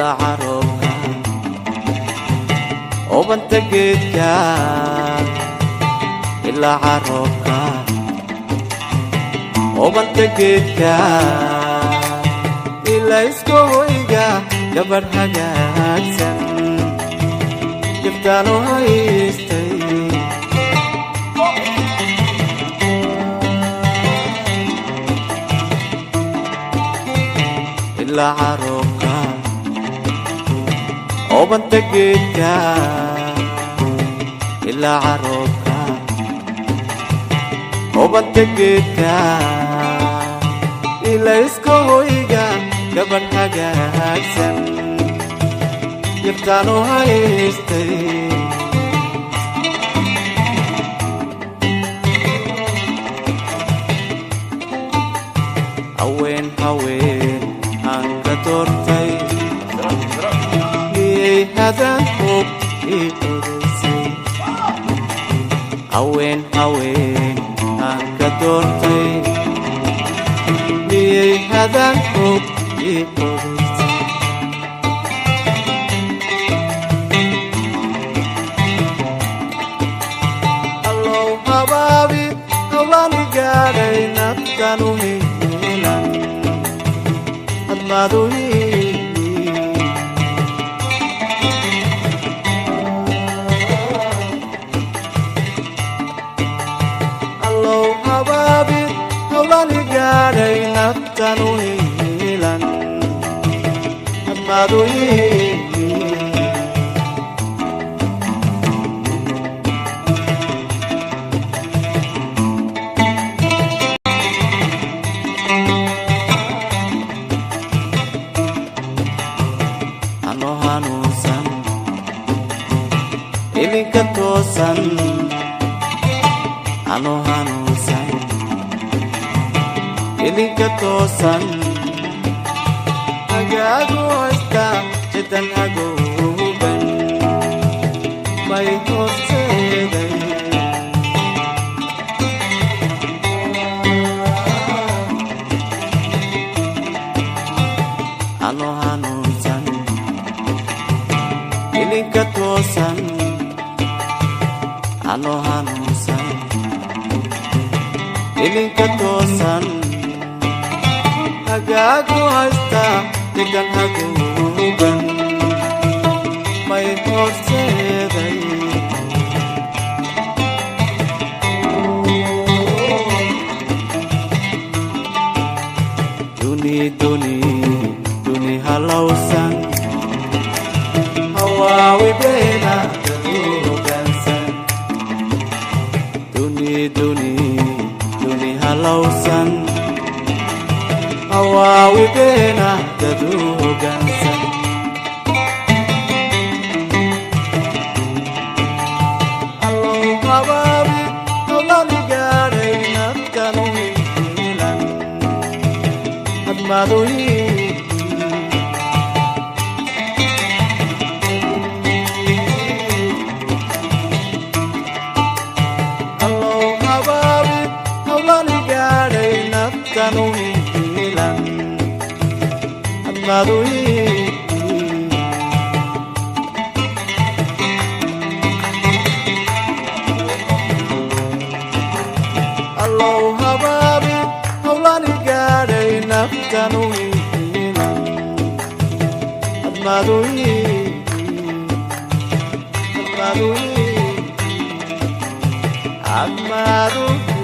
إلا عروقا وبنت جيتك إلا عروقا وبنت جيتك إلا إسكويجا قبل حاجاتك جبتانو هايستي إلا عروقا وبنت جيتك إلا عروقا وبنت جيتك إلا إسكويجا قبل حاجاتك يبتانو هايستي هوين هوين هانك تورتي ليه هذا حب يقرسي هوين هوين هانك تورتي ليه هذا حب يقرسي Nafkanu hilang Atmadu Allo hababi Hawlani gadai nafkanu hilang Atmadu Ilinka toosan ano hanuusan ilinka toosan hagaagu haysta jidan haguuban may horseeday ano hanuusan ilinka toosan ano hanuusan ilinka toosan hagaagu haysta degan haguuban may horseeday duni halawsan hawaawi beena duni halawsan hawaawi beena dadugansan allow habaabi hawlani gaadhay nafkanu hilan admadoyi Kanu hilang Admadui Allow hababi Hawlani gadai nafkanu hilang Admadui Admadui